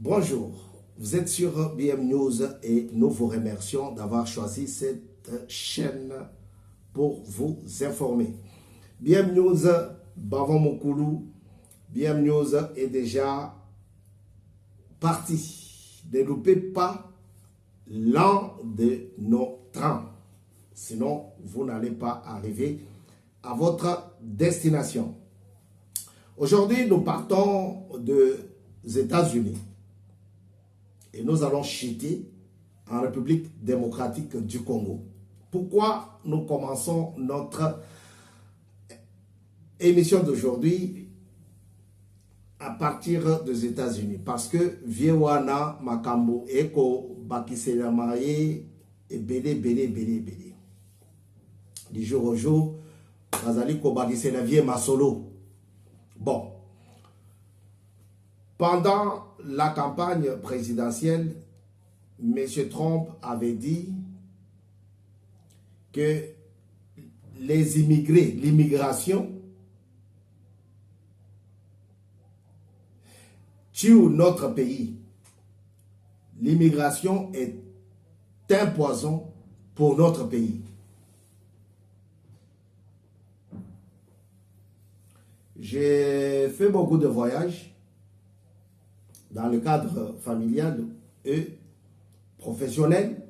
Bonjour, vous êtes sur BM News et nous vous remercions d'avoir choisi cette chaîne pour vous informer. BM News, Bavon Mokoulou, BM News est déjà parti. Ne loupez pas l'un de nos trains. Sinon, vous n'allez pas arriver à votre destination. Aujourd'hui, nous partons des États-Unis et nous allons chuter en République démocratique du Congo. Pourquoi nous commençons notre émission d'aujourd'hui à partir des États-Unis? Parce que Viewana Makambo Eko Bakiselamaye et Bélé. Du jour au jour, Razali Kobakiselavie Masolo. Bon. Pendant la campagne présidentielle, M. Trump avait dit que les immigrés, l'immigration, tue notre pays. L'immigration est un poison pour notre pays. J'ai fait beaucoup de voyages dans le cadre familial et professionnel.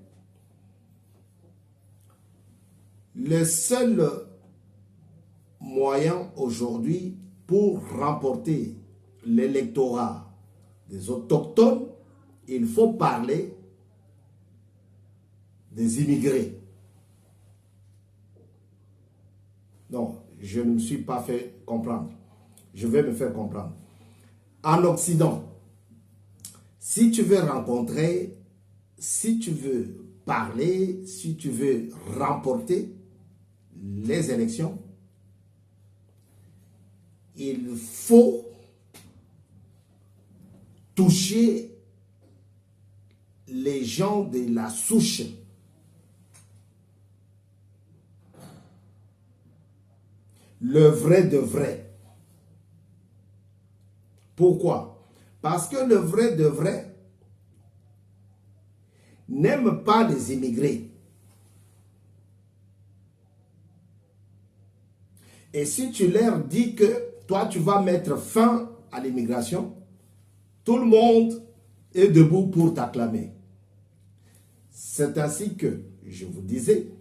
Le seul moyen aujourd'hui pour remporter l'électorat des autochtones, il faut parler des immigrés. Non, je ne me suis pas fait comprendre. Je vais me faire comprendre. En Occident, si tu veux rencontrer, si tu veux parler, si tu veux remporter les élections, il faut toucher les gens de la souche. Le vrai de vrai. Pourquoi? Parce que le vrai de vrai n'aime pas les immigrés. Et si tu leur dis que toi, tu vas mettre fin à l'immigration, tout le monde est debout pour t'acclamer. C'est ainsi que, je vous disais,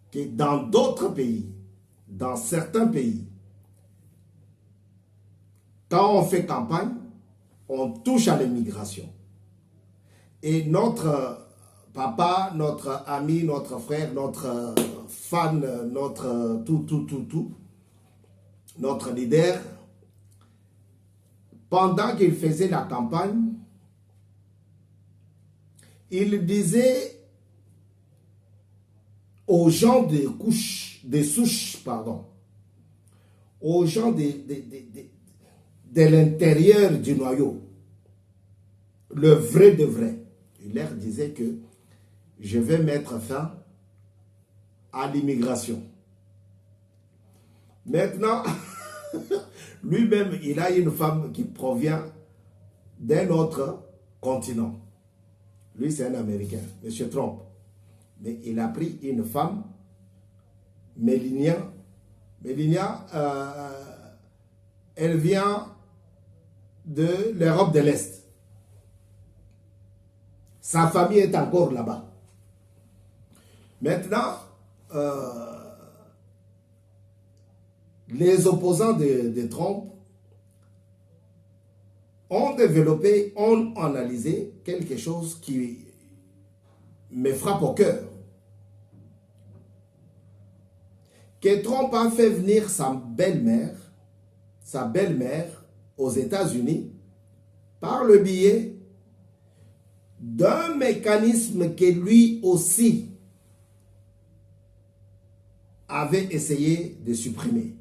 que dans d'autres pays, dans certains pays, quand on fait campagne, on touche à l'immigration. Et notre papa, notre ami, notre frère, notre fan, notre tout, notre leader, pendant qu'il faisait la campagne, il disait aux gens des souches, aux gens de l'intérieur du noyau, le vrai de vrai. Il leur disait que je vais mettre fin à l'immigration. Maintenant, lui-même, il a une femme qui provient d'un autre continent. Lui, c'est un Américain, M. Trump. Mais il a pris une femme, Mélinia. Mélinia, elle vient de l'Europe de l'Est. Sa famille est encore là-bas. Maintenant, les opposants de Trump ont développé, ont analysé quelque chose qui me frappe au cœur. Que Trump a fait venir sa belle-mère aux États-Unis par le biais d'un mécanisme que lui aussi avait essayé de supprimer.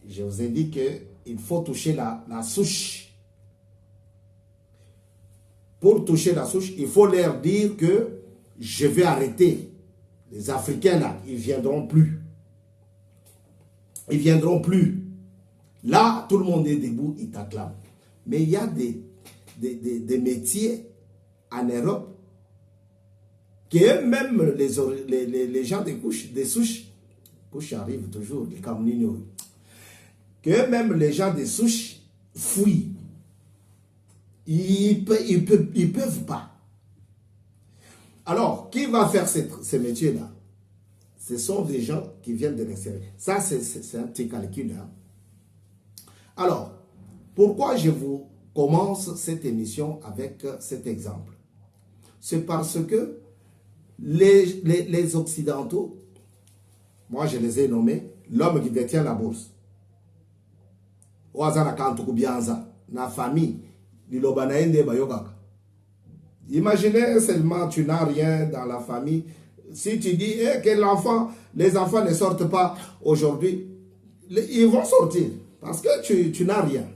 Je vous ai dit qu'il faut toucher la souche. Pour toucher la souche, il faut leur dire que je vais arrêter. Les Africains là, ils ne viendront plus. Ils ne viendront plus. Là, tout le monde est debout, il t'acclame. Mais il y a des métiers en Europe que même les gens des souches arrivent toujours, les Camerounais, que même les gens des souches fuient. Ils peuvent pas. Alors, qui va faire ces métiers-là? Ce sont des gens qui viennent de l'extérieur. Ça, c'est un petit calcul. Hein? Alors, pourquoi je vous commence cette émission avec cet exemple? C'est parce que les Occidentaux, moi je les ai nommés, l'homme qui détient la bourse. La famille, imaginez seulement, tu n'as rien dans la famille. Si tu dis que les enfants ne sortent pas aujourd'hui, ils vont sortir parce que tu n'as rien.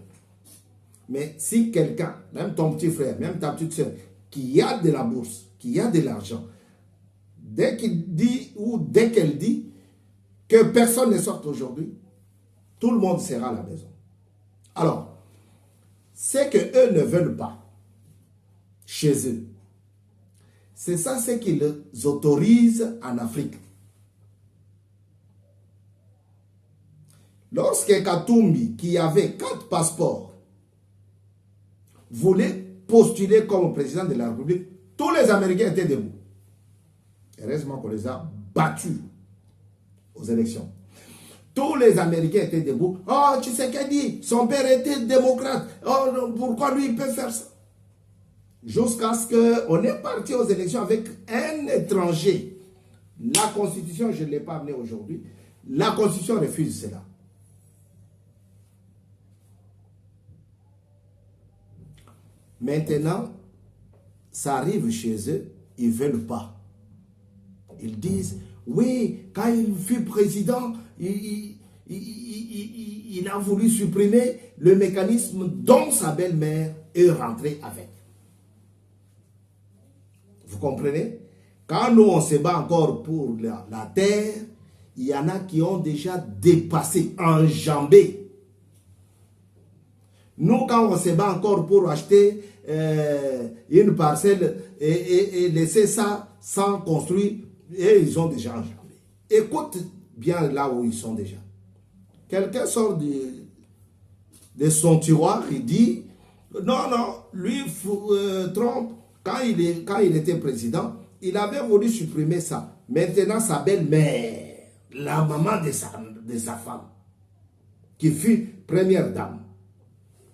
Mais si quelqu'un, même ton petit frère, même ta petite soeur, qui a de la bourse, qui a de l'argent, dès qu'il dit ou dès qu'elle dit que personne ne sorte aujourd'hui, tout le monde sera à la maison. Alors, c'est qu'eux ne veulent pas chez eux. C'est ça ce qui les autorise en Afrique. Lorsque Katumbi, qui avait 4 passeports, voulait postuler comme président de la République, tous les Américains étaient debout. Heureusement qu'on les a battus aux élections. Tous les Américains étaient debout. Oh, tu sais qu'elle dit, son père était démocrate. Oh, pourquoi lui il peut faire ça? Jusqu'à ce qu'on est parti aux élections avec un étranger. La Constitution, je ne l'ai pas amené aujourd'hui. La Constitution refuse cela. Maintenant, ça arrive chez eux, ils ne veulent pas. Ils disent, oui, quand il fut président, il a voulu supprimer le mécanisme dont sa belle-mère est rentrée avec. Vous comprenez? Quand nous, on se bat encore pour la terre, il y en a qui ont déjà dépassé, enjambé. Nous, quand on se bat encore pour acheter une parcelle et laisser ça sans construire, et ils ont déjà enjambé. Écoute bien là où ils sont déjà. Quelqu'un sort de son tiroir, il dit, non, lui, Trump, quand il était président, il avait voulu supprimer ça. Maintenant, sa belle-mère, la maman de sa femme, qui fut première dame,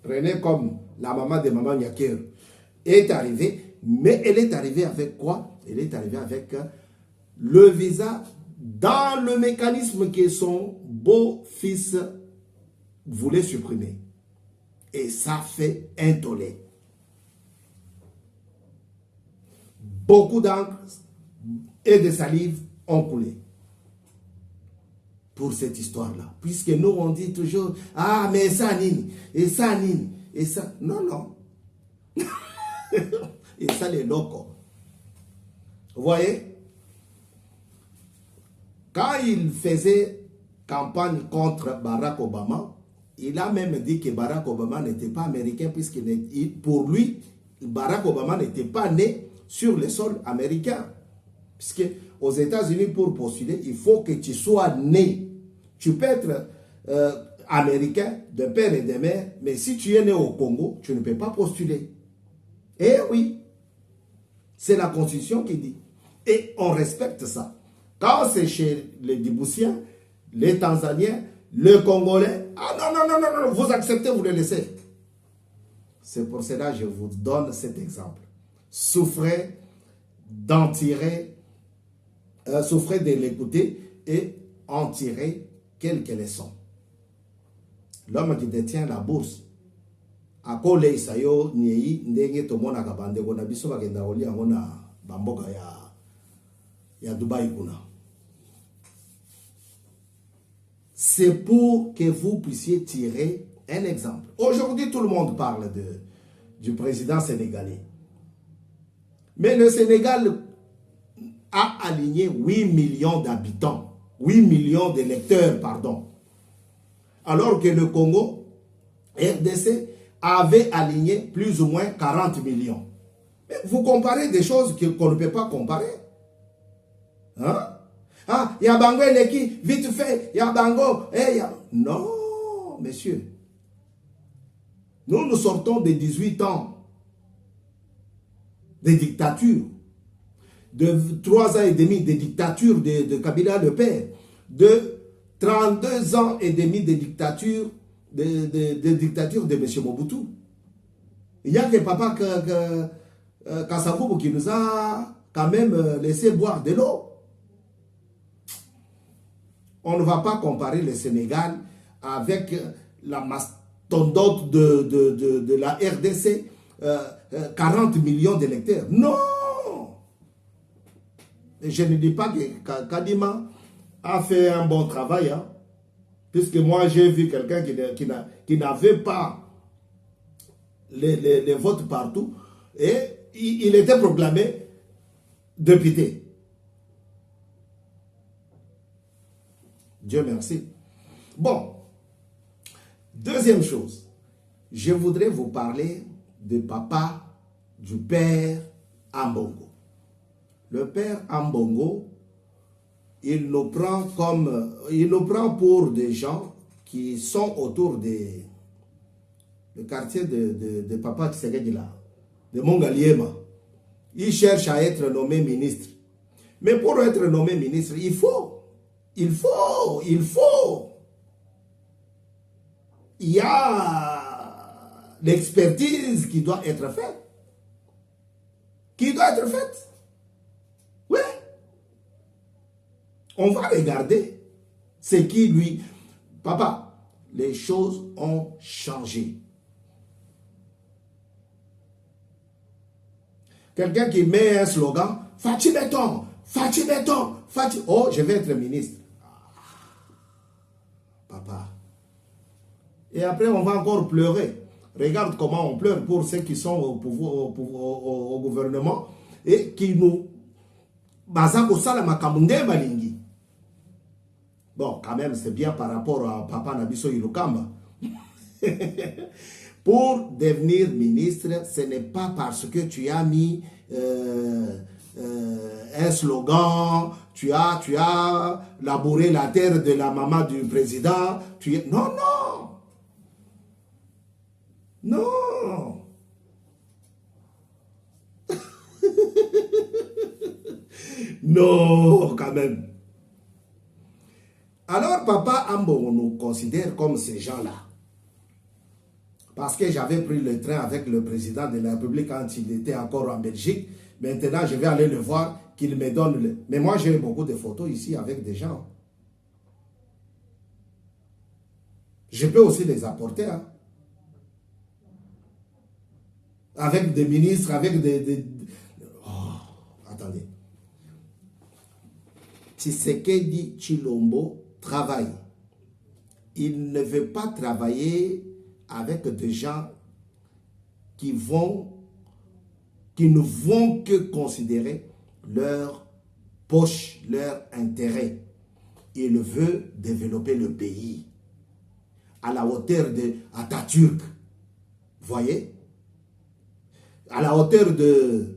prenez comme la maman de Maman Nyakir, est arrivée, mais elle est arrivée avec quoi? Elle est arrivée avec le visa dans le mécanisme que son beau-fils voulait supprimer. Et ça fait un tollé. Beaucoup d'encre et de salive ont coulé pour cette histoire-là. Puisque nous, on dit toujours, ah, mais ça, nini, et ça, nini, et ça. Non. Et ça, les locaux. Vous voyez? Quand il faisait campagne contre Barack Obama, il a même dit que Barack Obama n'était pas américain, puisque pour lui, Barack Obama n'était pas né sur le sol américain. Puisque aux États-Unis, pour postuler, il faut que tu sois né. Tu peux être américain de père et de mère, mais si tu es né au Congo, tu ne peux pas postuler. Eh oui, c'est la Constitution qui dit. Et on respecte ça. Quand c'est chez les Djiboutiens, les Tanzaniens, les Congolais, ah non, vous acceptez, vous le laissez. C'est pour cela que je vous donne cet exemple. Souffrez d'en tirer, souffrez de l'écouter et en tirer quelques leçons. L'homme qui détient la bourse, akole isayo nyei ndenge tomona kabande kona biso bakenda kolia ngona bamboka ya Dubaï kuna. C'est pour que vous puissiez tirer un exemple. Aujourd'hui, tout le monde parle du président sénégalais. Mais le Sénégal a aligné 8 millions d'habitants, 8 millions d'électeurs, pardon. alors que le Congo, RDC, avait aligné plus ou moins 40 millions. Mais vous comparez des choses qu'on ne peut pas comparer. Hein? Ah, Yabango Eleki, vite fait, Yabango, Non, messieurs. Nous sortons de 18 ans de dictature, de 3 ans et demi de dictature de Kabila le père, de 32 ans et demi de dictature de M. Mobutu. Il n'y a que papa Kassabou qui nous a quand même laissé boire de l'eau. On ne va pas comparer le Sénégal avec la mastodonte de la RDC, 40 millions d'électeurs. Non! Et je ne dis pas que Kadima a fait un bon travail, hein, puisque moi j'ai vu quelqu'un qui n'avait pas les votes partout et il était proclamé député. Dieu merci. Bon, deuxième chose, je voudrais vous parler du papa, du père Ambongo. Le père Ambongo, il nous prend pour des gens qui sont autour du quartier de papa Tshisekedi là, de Mongaliema. Il cherche à être nommé ministre. Mais pour être nommé ministre, il faut. Il y a l'expertise qui doit être faite. Oui. On va regarder ce qui lui... Papa, les choses ont changé. Quelqu'un qui met un slogan, Fachi Béton, Fachi Béton, Fachi... Oh, je vais être ministre. Papa. Et après, on va encore pleurer. Regarde comment on pleure pour ceux qui sont au gouvernement et qui nous... Bon, quand même, c'est bien par rapport à Papa Nabiso Ilukamba. Pour devenir ministre, ce n'est pas parce que tu as mis un slogan, tu as labouré la terre de la maman du président. Non, non. Non. Non, quand même. Alors, papa Ambo nous considère comme ces gens-là. Parce que j'avais pris le train avec le président de la République quand il était encore en Belgique. Maintenant, je vais aller le voir, qu'il me donne le... Mais moi, j'ai beaucoup de photos ici avec des gens. Je peux aussi les apporter. Hein. Avec des ministres, avec des... Oh, attendez. Tshisekedi Tshilombo travaille. Il ne veut pas travailler avec des gens qui ne vont que considérer leur poche, leur intérêt. Il veut développer le pays à la hauteur de Atatürk. Voyez? À la hauteur de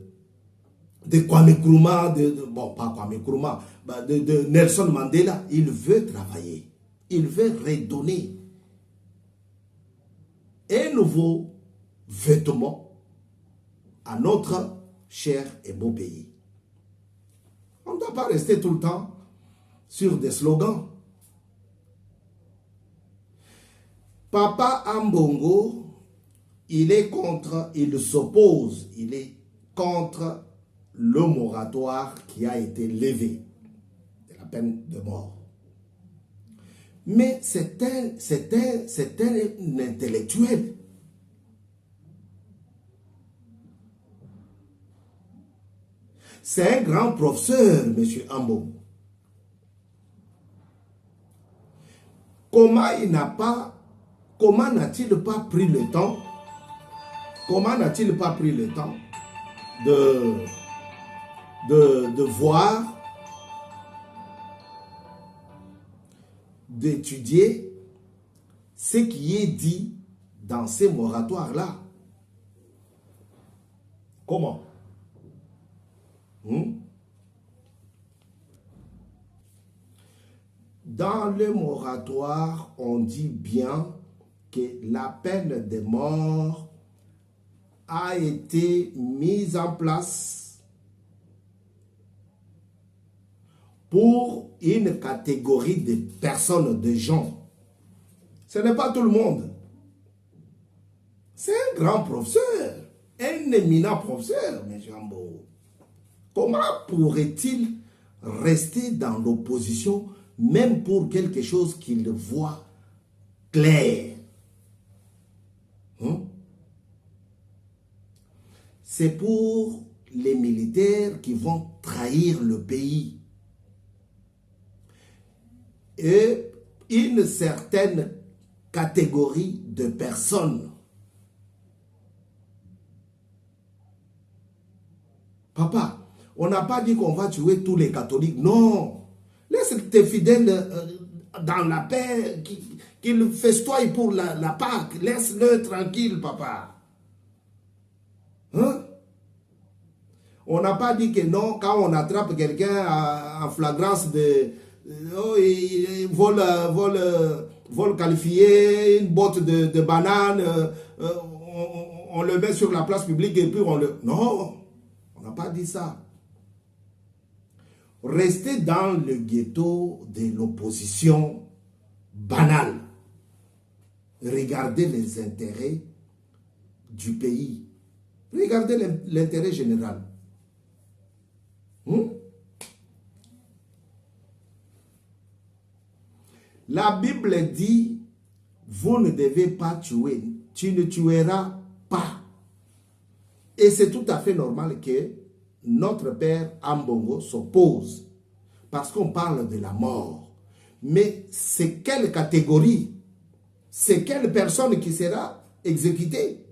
Kwame Nkrumah, bon, pas Kwame Nkrumah, de Nelson Mandela. Il veut travailler. Il veut redonner un nouveau vêtement à notre cher et beau pays. On ne doit pas rester tout le temps sur des slogans. Papa Ambongo, il s'oppose, il est contre le moratoire qui a été levé de la peine de mort. Mais c'est un intellectuel. C'est un grand professeur, M. Ambo. Comment n'a-t-il pas pris le temps? Comment n'a-t-il pas pris le temps de voir, d'étudier ce qui est dit dans ces moratoires-là. Comment? Dans le moratoire, on dit bien que la peine de mort a été mise en place pour une catégorie de personnes, de gens. Ce n'est pas tout le monde. C'est un grand professeur, un éminent professeur, M. Ambo. Comment pourrait-il rester dans l'opposition, même pour quelque chose qu'il voit clair? C'est pour les militaires qui vont trahir le pays. Et une certaine catégorie de personnes. Papa, on n'a pas dit qu'on va tuer tous les catholiques. Non. Laisse tes fidèles dans la paix, qu'ils festoient pour la Pâque. Laisse-le tranquille, papa. Hein? On n'a pas dit que non, quand on attrape quelqu'un en flagrance de vol qualifié, une botte de banane, on le met sur la place publique et puis on le... Non, on n'a pas dit ça. Restez dans le ghetto de l'opposition banale. Regardez les intérêts du pays. Regardez l'intérêt général. La Bible dit, vous ne devez pas tuer. Tu ne tueras pas. Et c'est tout à fait normal que notre père Ambongo s'oppose. Parce qu'on parle de la mort. Mais c'est quelle catégorie? C'est quelle personne qui sera exécutée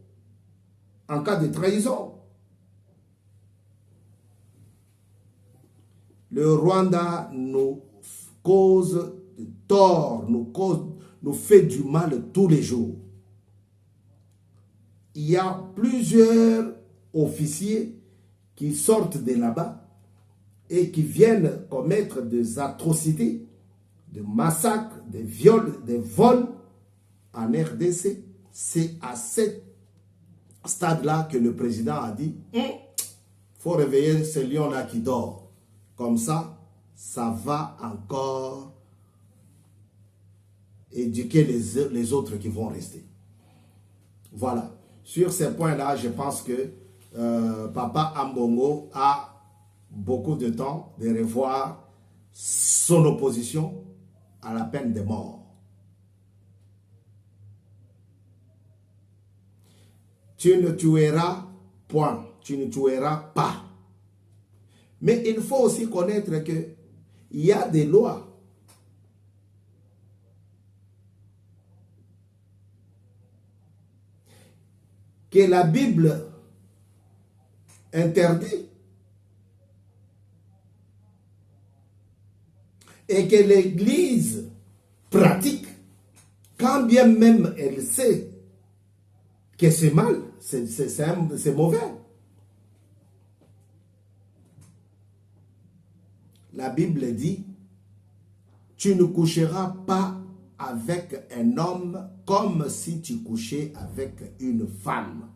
en cas de trahison? Le Rwanda nous cause tort, nous fait du mal tous les jours. Il y a plusieurs officiers qui sortent de là-bas et qui viennent commettre des atrocités, des massacres, des viols, des vols en RDC. C'est à ce stade-là que le président a dit faut réveiller ce lion-là qui dort. Comme ça, ça va encore éduquer les autres qui vont rester. Voilà. Sur ces points-là, je pense que Papa Ambongo a beaucoup de temps de revoir son opposition à la peine de mort. Tu ne tueras point, tu ne tueras pas. Mais il faut aussi connaître qu'il y a des lois. Que la Bible interdit. Et que l'Église pratique, quand bien même elle sait que c'est mal, c'est mauvais. La Bible dit, tu ne coucheras pas avec un homme comme si tu couchais avec une femme.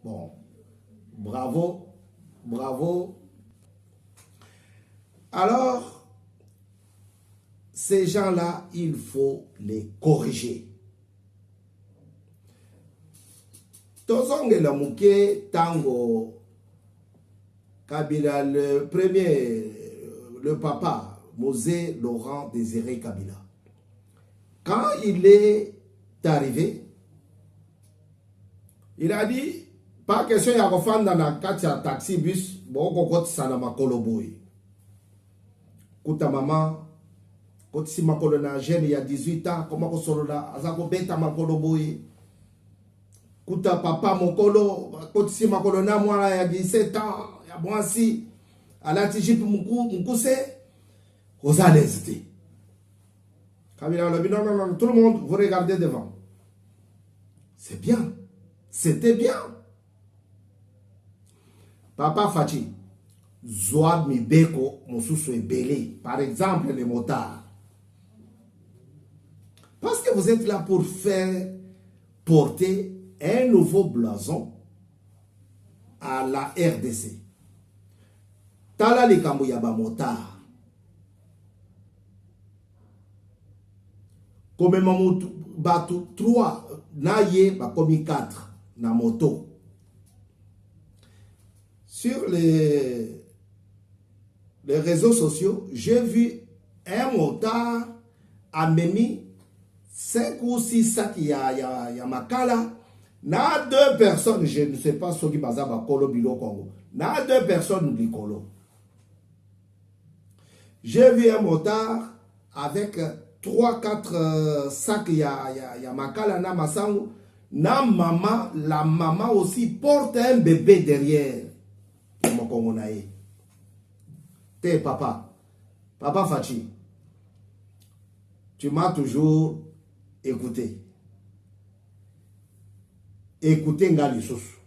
Bon, bravo, bravo. Alors, ces gens-là, il faut les corriger. Tozonge la mouke tango Kabila, le premier, le papa, Mosé Laurent Désiré Kabila. Quand il est arrivé, il a dit, pas question ya kofanda dans la katia taxi bus, bon kokot sana makolo boy. Kuta maman, koti si makolo na jeune il y a 18 ans, comment ko solo la azako beta makolo boy. Kuta papa mokolo, koti si makolo na mwana ya 17 ans, ya mwansi, alati jipe mkuse, Vous allez hésiter. Kabila Lobi, non, non, non, tout le monde, vous regardez devant. C'est bien. C'était bien. Papa Fachi, Zouad Mibeko, Moussousou et Belé, par exemple, les motards. Parce que vous êtes là pour faire porter un nouveau blason à la RDC. Tala li Kambouyaba motard. Comme Mamoudou Batou 3, Naye, Bakomi 4, na moto. Sur les réseaux sociaux, j'ai vu un motard à Memi 5 ou 6 sacs, il y a Makala. Na 2 personnes, je ne sais pas ce qui baza Bakolo Bilo Congo. Na 2 personnes Bikolo. J'ai vu un motard avec 3-4 sacs, il y a Makala, na Masangu. Na maman, la maman aussi porte un bébé derrière. T'es papa. Papa Fachi. Tu m'as toujours écouté. Écoutez Ngali Sousou.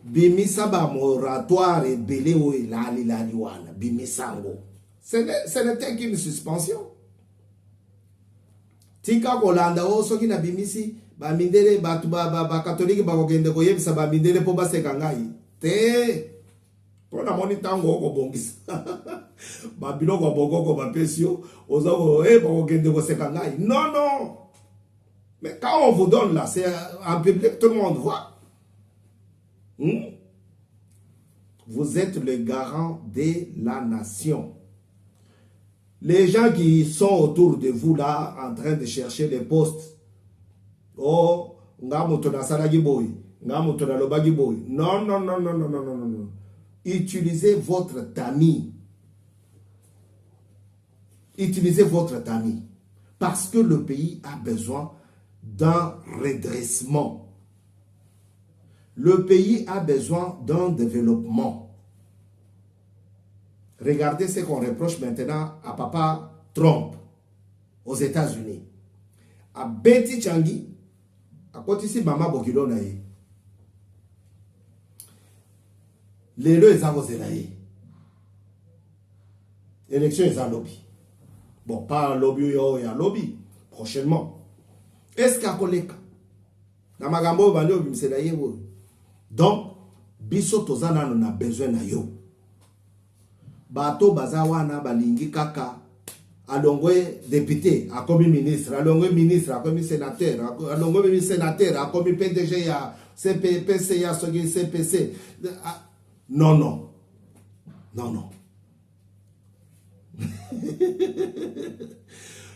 Bimisa ba moratoire et belé ou lali wana. Bimisango. Ce n'était qu'une suspension. Tika kolanda o soki na bimisi ba mindele ba catholique ba kokende ko yebisa ba mindele po baseka ngai. Te. Pona moni tango ko bongisa. Ba biloko bokoko ba pesio ozako ba kokende ko seka ngai. Non non. Mais quand on vous donne là, c'est en public, tout le monde voit. Vous êtes le garant de la nation. Les gens qui sont autour de vous là, en train de chercher les postes. Oh, nga motona salagi boy, nga motona lobagi boy. Non, non, non, non, non, non, non, non. Utilisez votre tamis. Utilisez votre tamis. Parce que le pays a besoin d'un redressement. Le pays a besoin d'un développement. Regardez ce qu'on reproche maintenant à Papa Trump aux États-Unis. À Betty Changi, à côté ici, Maman Bokilo Naye. Les lois, ils ont zélaé. Élection, ils ont lobby. Bon, pas lobby, il y a lobby. Prochainement. Est-ce qu'il y a un collègue? Dans ma gambo, donc, biso tozana on a besoin na yo. Bato bazawana balingi kaka alongwe député, a commis ministre, alongwe ministre, a commis sénateur, alongwe sénateur, a commis PDG ya CPC ya sogi CPC. Non non. Non non.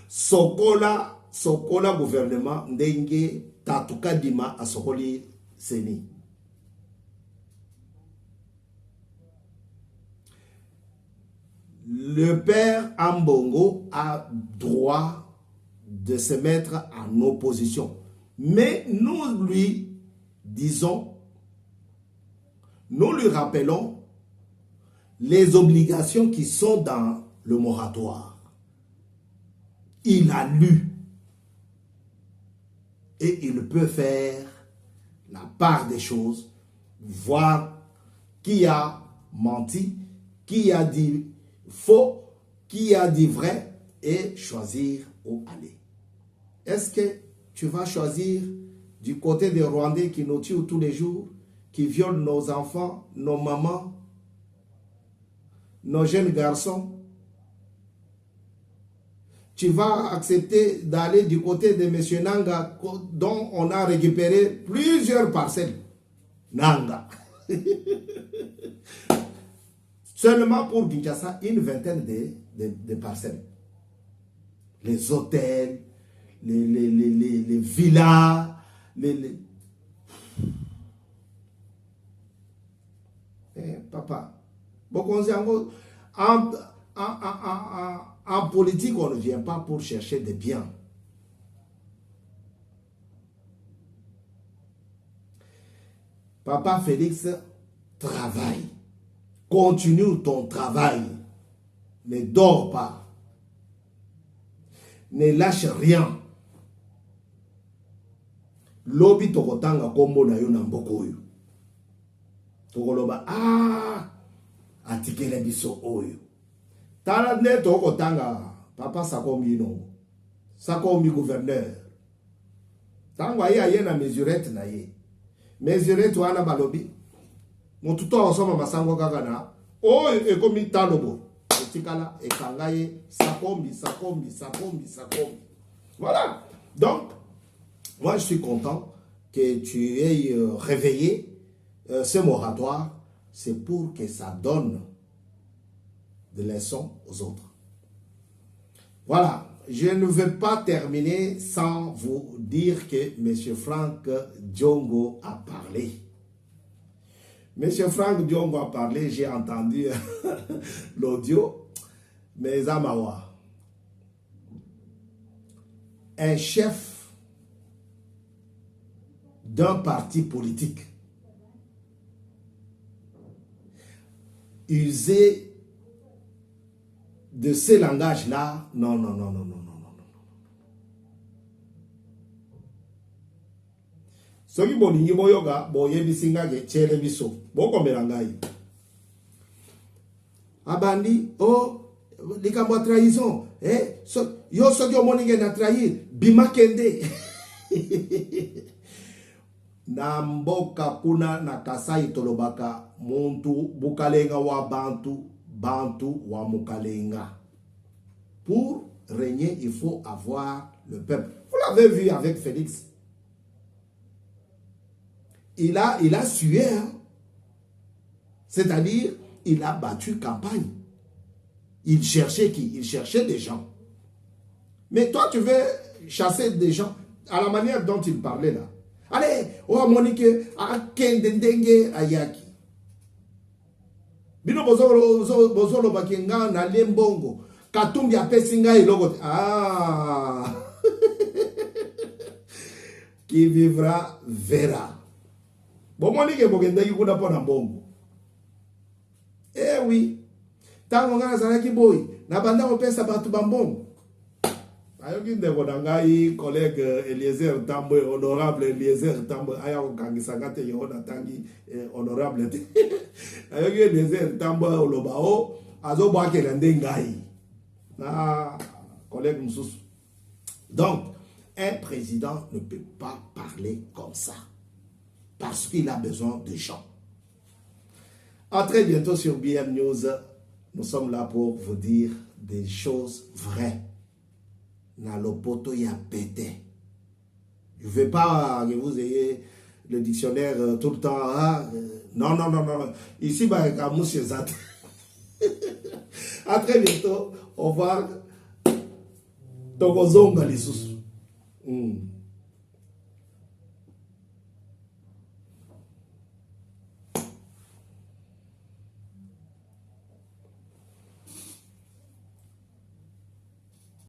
Sokola gouvernement ndenge tatuka dima a sokoli seni. Le père Ambongo a droit de se mettre en opposition. Mais nous lui disons, nous lui rappelons les obligations qui sont dans le moratoire. Il a lu et il peut faire la part des choses, voir qui a menti, qui a dit faux, qui a dit vrai et choisir où aller. Est-ce que tu vas choisir du côté des Rwandais qui nous tuent tous les jours, qui violent nos enfants, nos mamans, nos jeunes garçons? Tu vas accepter d'aller du côté de M. Nanga, dont on a récupéré plusieurs parcelles. Nanga. Seulement pour Kinshasa, une vingtaine de parcelles. Les hôtels, les villas, papa, en politique, on ne vient pas pour chercher des biens. Papa Félix travaille continue ton travail. Ne dors pas. Ne lâche rien. Lobi tokotanga kombo na yo na mboko oyo. Tokoloba atikele biso oyo. Tala ne tokotanga papa sakomi no. Sakomi gouverneur. Tango aye na mesurette na ye. Mesurette wana balobi. Motuto osoma masango kaka na oyo ekomi talobo. Etikala ekangaye sakomi. Voilà. Donc moi, je suis content que tu aies réveillé ce moratoire. C'est pour que ça donne des leçons aux autres. Voilà. Je ne vais pas terminer sans vous dire que M. Frank Diongo a parlé. M. Frank Diongo a parlé, j'ai entendu l'audio. Mais Amawa, un chef d'un parti politique user de ce langage-là, non. Soki bolingi boyoga boyebi singa ke chere biso boko melangai abandi likambo trahison yo soki omoninge na trahir bimakende na mboka kuna na Kasai tolobaka muntu bukalenga wa bantu wa mukalenga. Pour régner, il faut avoir le peuple. Vous l'avez vu avec Félix. Il a sué, hein? C'est-à-dire, il a battu campagne. Il cherchait qui? Il cherchait des gens. Mais toi, tu veux chasser des gens à la manière dont il parlait là. Allez, Monique, Kendendenge Ayaki. Bino bozolo bakenga na lembongo. Katumbi apesinga ilogo. Qui vivra verra. Bon Monique bokendeki kuna pona mbongo. Eh oui. Tango ngana zalaki boy, na banda ko pesa batu bambongo. Ayoki ndeko nangai collègue Eliezer Tambo, honorable Eliezer Tambo, ayako kangisa ngate yona tangi honorable. Ayoki Eliezer Tambo olobao azo boake lande ngai. Na collègue Moussous. Donc, un président ne peut pas parler comme ça. Parce qu'il a besoin de gens. À très bientôt sur BM News. Nous sommes là pour vous dire des choses vraies. Na lopoto ya pété. Je ne veux pas que vous ayez le dictionnaire tout le temps. Non. Ici, à Monsieur Zat. À très bientôt. Au revoir. Togozonga les sous.